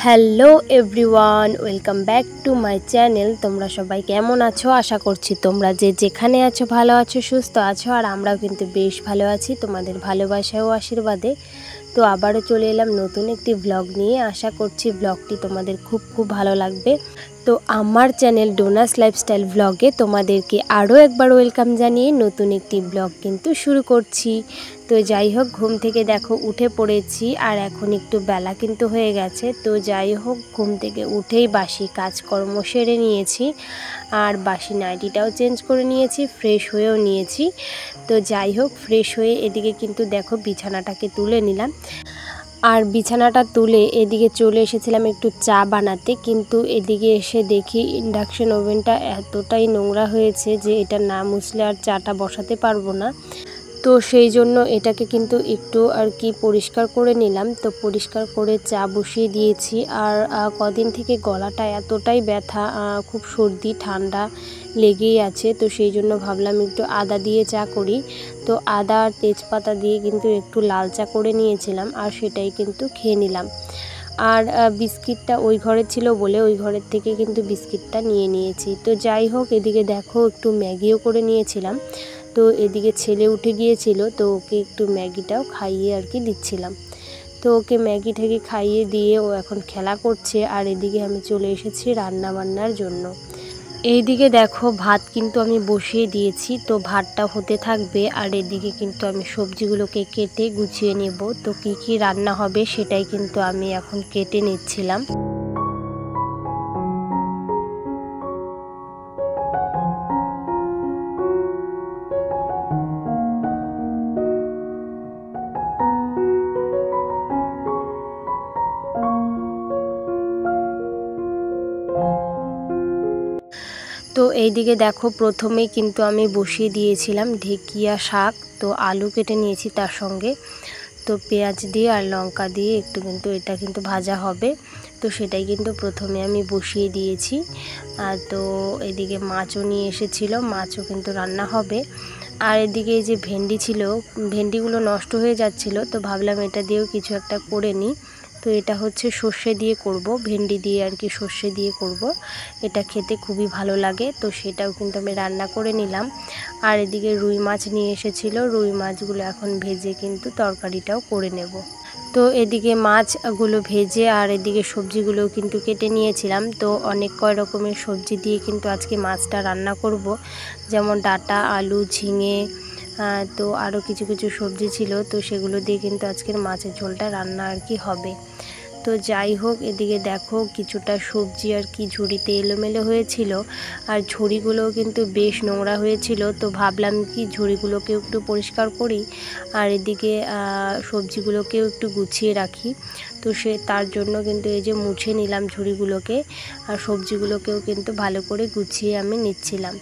Hello everyone, welcome back to my channel. তোমরা সবাই কেমন আছো? আশা করছি তোমরা যে যেখানে আছো ভালো আছো, সুস্থ আছো। আর আমরাও কিন্তু বেশ ভালো আছি তোমাদের ভালোবাসা ও আশীর্বাদে। তো আবারও চলে এলাম নতুন একটি ব্লগ নিয়ে। আশা করছি ব্লগটি তোমাদের খুব ভালো লাগবে। তো আমার চ্যানেল ডোনাস লাইফস্টাইল ব্লগে তোমাদেরকে আরও একবার ওয়েলকাম জানিয়ে নতুন একটি ব্লগ কিন্তু শুরু করছি। তো যাই হোক, ঘুম থেকে দেখো উঠে পড়েছি, আর এখন একটু বেলা কিন্তু হয়ে গেছে। তো যাই হোক, ঘুম থেকে উঠেই বাসি কাজকর্ম সেরে নিয়েছি, আর বাসি নাইটিটাও চেঞ্জ করে নিয়েছি, ফ্রেশ হয়েও নিয়েছি। তো যাই হোক, ফ্রেশ হয়ে এদিকে কিন্তু দেখো বিছানাটাকে তুলে নিলাম। আর বিছানাটা তুলে এদিকে চলে এসেছিলাম একটু চা বানাতে, কিন্তু এদিকে এসে দেখি ইন্ডাকশন ওভেনটা এতটাই নোংরা হয়েছে যে এটা না মুছলে আর চাটা বসাতে পারবো না। তো সেই জন্য এটাকে কিন্তু একটু আর কি পরিষ্কার করে নিলাম। তো পরিষ্কার করে চা বসিয়ে দিয়েছি। আর কদিন থেকে গলাটা এতটাই ব্যথা, খুব সর্দি ঠান্ডা লেগেই আছে। তো সেই জন্য ভাবলাম একটু আদা দিয়ে চা করি। তো আদা আর তেজপাতা দিয়ে কিন্তু একটু লাল চা করে নিয়েছিলাম, আর সেটাই কিন্তু খেয়ে নিলাম। আর বিস্কিটটা ওই ঘরে ছিল বলে ওই ঘরের থেকে কিন্তু বিস্কিটটা নিয়ে নিয়েছি। তো যাই হোক, এদিকে দেখো একটু ম্যাগিও করে নিয়েছিলাম। তো এদিকে ছেলে উঠে গিয়েছিল, তো ওকে একটু ম্যাগিটাও খাইয়ে আর কি দিচ্ছিলাম। তো ওকে ম্যাগি ঠ্যাগি খাইয়ে দিয়ে ও এখন খেলা করছে। আর এদিকে আমি চলে এসেছি রান্না বান্নার জন্য। এইদিকে দেখো ভাত কিন্তু আমি বসিয়ে দিয়েছি, তো ভাতটা হতে থাকবে। আর এদিকে কিন্তু আমি সবজিগুলোকে কেটে গুছিয়ে নেব। তো কি কি রান্না হবে সেটাই কিন্তু আমি এখন কেটে নিচ্ছিলাম। তো এইদিকে দেখো প্রথমেই কিন্তু আমি বসিয়ে দিয়েছিলাম ঢেকিয়া শাক। তো আলু কেটে নিয়েছি তার সঙ্গে। তো পেঁয়াজ দিয়ে আর লঙ্কা দিয়ে একটু কিন্তু এটা কিন্তু ভাজা হবে। তো সেটাই কিন্তু প্রথমে আমি বসিয়ে দিয়েছি। তো এদিকে মাছও নিয়ে এসেছিলো, মাছও কিন্তু রান্না হবে। আর এদিকে এই যে ভেন্ডি ছিল, ভেন্ডিগুলো নষ্ট হয়ে যাচ্ছিলো, তো ভাবলাম এটা দিয়েও কিছু একটা করে নিই। তো এটা হচ্ছে সর্ষে দিয়ে করব, ভেন্ডি দিয়ে আর কি সর্ষে দিয়ে করব। এটা খেতে খুবই ভালো লাগে। তো সেটাও কিন্তু আমি রান্না করে নিলাম। আর এদিকে রুই মাছ নিয়ে এসেছিলো, রুই মাছগুলো এখন ভেজে কিন্তু তরকারিটাও করে নেব। তো এদিকে মাছগুলো ভেজে আর এদিকে সবজিগুলোও কিন্তু কেটে নিয়েছিলাম। তো অনেক কয় রকমের সবজি দিয়ে কিন্তু আজকে মাছটা রান্না করব, যেমন ডাঁটা, আলু, ঝিঙে, তো আরও কিছু কিছু সবজি ছিল। তো সেগুলো দিয়ে কিন্তু আজকের মাছের ঝোলটা রান্না আর কি হবে। তো যাই হোক, এদিকে দেখো কিছুটা সবজি আর কি ঝুড়িতে এলোমেলো হয়েছিল, আর ঝুড়িগুলোও কিন্তু বেশ নোংরা হয়েছিল। তো ভাবলাম কি ঝুড়িগুলোকেও একটু পরিষ্কার করি, আর এদিকে সবজিগুলোকেও একটু গুছিয়ে রাখি। তো তার জন্য কিন্তু এই যে মুছে নিলাম ঝুড়িগুলোকে, আর সবজিগুলোকেও কিন্তু ভালো করে গুছিয়ে আমি নিচ্ছিলাম।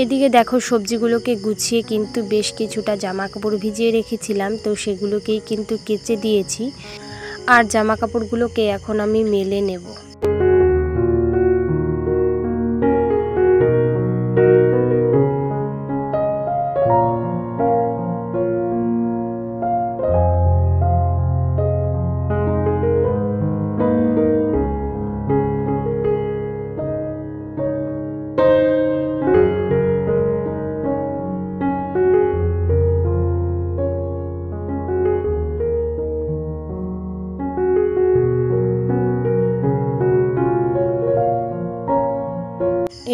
এদিকে দেখো সবজিগুলোকে গুছিয়ে কিন্তু বেশ কিছুটা জামা কাপড় ভিজিয়ে রেখেছিলাম, তো সেগুলোকেই কিন্তু কেচে দিয়েছি। আর জামা কাপড়গুলোকে এখন আমি মেলে নেব।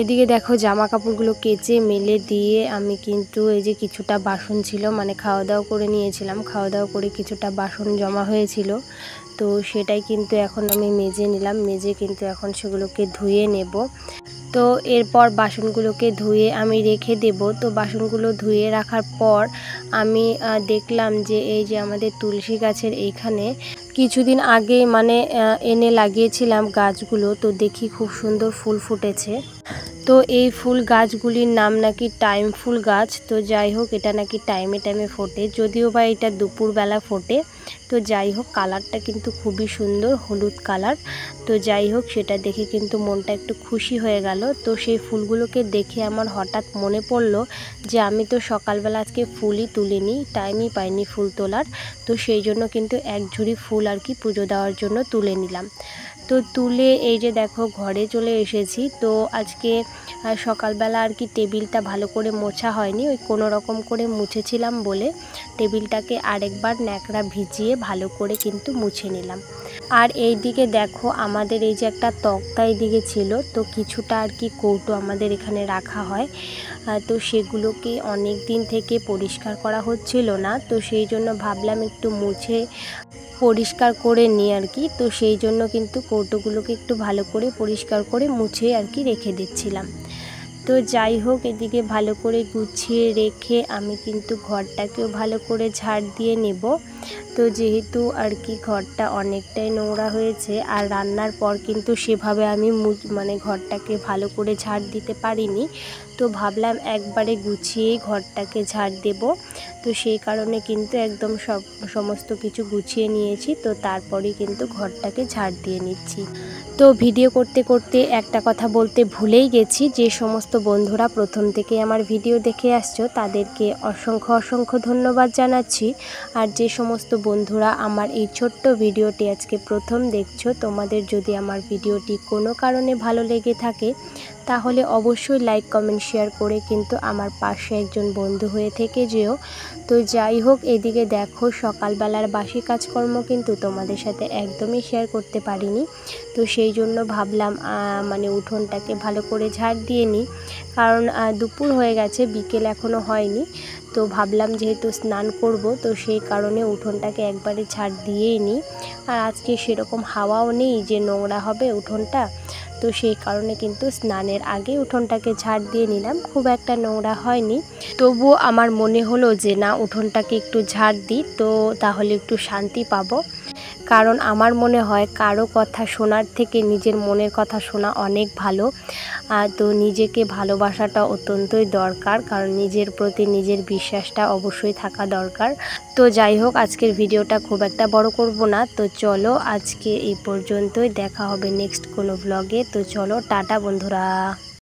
এদিকে দেখো জামা কাপড়গুলো কেচে মেলে দিয়ে আমি কিন্তু এই যে কিছুটা বাসন ছিল, মানে খাওয়া দাওয়া করে নিয়েছিলাম, খাওয়া দাওয়া করে কিছুটা বাসন জমা হয়েছিল, তো সেটাই কিন্তু এখন আমি মেজে নিলাম। মেজে কিন্তু এখন সেগুলোকে ধুয়ে নেব। তো এরপর বাসনগুলোকে ধুয়ে আমি রেখে দেব। তো বাসনগুলো ধুয়ে রাখার পর আমি দেখলাম যে এই যে আমাদের তুলসী গাছের এইখানে কিছুদিন আগে মানে এনে লাগিয়েছিলাম গাছগুলো, তো দেখি খুব সুন্দর ফুল ফুটেছে। তো এই ফুল গাছগুলির নাম নাকি টাইম ফুল গাছ। তো যাই হোক, এটা নাকি টাইমে টাইমে ফোটে, যদিও বা এটা দুপুরবেলা ফোটে। তো যাই হোক, কালারটা কিন্তু খুবই সুন্দর, হলুদ কালার। তো যাই হোক, সেটা দেখে কিন্তু মনটা একটু খুশি হয়ে গেল। তো সেই ফুলগুলোকে দেখে আমার হঠাৎ মনে পড়লো যে আমি তো সকালবেলা আজকে ফুলই তুলিনি, টাইমই পাইনি ফুল তোলার। তো সেই জন্য কিন্তু এক ঝুড়ি ফুল আর কি পুজো দেওয়ার জন্য তুলে নিলাম। তো তুলে এই যে দেখো ঘরে চলে এসেছি। তো আজকে সকালবেলা আর কি টেবিলটা ভালো করে মোছা হয়নি, ওই কোনো রকম করে মুছেছিলাম বলে টেবিলটাকে আরেকবার ন্যাকড়া ভিজিয়ে ভালো করে কিন্তু মুছে নিলাম। আর এই দিকে দেখো আমাদের এই যে একটা তক্তা এইদিকে ছিল, তো কিছুটা আর কি কৌটো আমাদের এখানে রাখা হয়, তো সেগুলোকে অনেক দিন থেকে পরিষ্কার করা হচ্ছিল না। তো সেই জন্য ভাবলাম একটু মুছে পরিষ্কার করে নিই আর কি। তো সেই জন্য কিন্তু কৌটোগুলোকে একটু ভালো করে পরিষ্কার করে মুছে আর কি রেখে দিচ্ছিলাম। তো যাই হোক, এদিকে ভালো করে গুছিয়ে রেখে আমি কিন্তু ঘরটাকেও ভালো করে ঝাড় দিয়ে নেব। তো যেহেতু আর কি ঘরটা অনেকটাই নোংরা হয়েছে, আর রান্নার পর কিন্তু সেভাবে আমি মানে ঘরটাকে ভালো করে ঝাড় দিতে পারিনি, তো ভাবলাম একবারে গুছিয়েই ঘরটাকে ঝাড় দেব। তো সেই কারণে কিন্তু একদম সমস্ত কিছু গুছিয়ে নিয়েছি, তো তারপরেই কিন্তু ঘরটাকে ঝাড় দিয়ে নিচ্ছি। তো ভিডিও করতে করতে একটা কথা বলতে ভুলেই গেছি, যে সমস্ত বন্ধুরা প্রথম থেকে আমার ভিডিও দেখে আসছো তাদেরকে অসংখ্য অসংখ্য ধন্যবাদ জানাচ্ছি। আর যে সমস্ত বন্ধুরা আমার এই ছোট্ট ভিডিওটি আজকে প্রথম দেখছো, তোমাদের যদি আমার ভিডিওটি কোনো কারণে ভালো লেগে থাকে তাহলে অবশ্যই লাইক কমেন্ট শেয়ার করে কিন্তু আমার পাশে একজন বন্ধু হয়ে থেকে যেও। তো যাই হোক, এদিকে দেখো সকালবেলার বাসি কাজকর্ম কিন্তু তোমাদের সাথে একদমই শেয়ার করতে পারিনি। তো সেই জন্য ভাবলাম মানে উঠোনটাকে ভালো করে ঝাড় দিয়ে নিই, কারণ দুপুর হয়ে গেছে, বিকেল এখনও হয়নি। তো ভাবলাম যেহেতু স্নান করব, তো সেই কারণে উঠোনটাকে একবারে ঝাড় দিয়েই নিই। আর আজকে সেরকম হাওয়াও নেই যে নোংরা হবে উঠোনটা, তো সেই কারণে কিন্তু স্নানের আগে উঠোনটাকে ঝাড় দিয়ে নিলাম। খুব একটা নোংরা হয়নি, তবুও আমার মনে হলো যে না, উঠোনটাকে একটু ঝাড় দিই, তো তাহলে একটু শান্তি পাবো। কারণ আমার মনে হয় কারো কথা শোনার থেকে নিজের মনের কথা শোনা অনেক ভালো। তো নিজেকে ভালোবাসাটা অত্যন্তই দরকার, কারণ নিজের প্রতি নিজের বিশ্বাসটা অবশ্যই থাকা দরকার। তো যাই হোক, আজকের ভিডিওটা খুব একটা বড় করব না। তো চলো আজকে এই পর্যন্তই, দেখা হবে নেক্সট কোনো ব্লগে। তো চলো টাটা বন্ধুরা।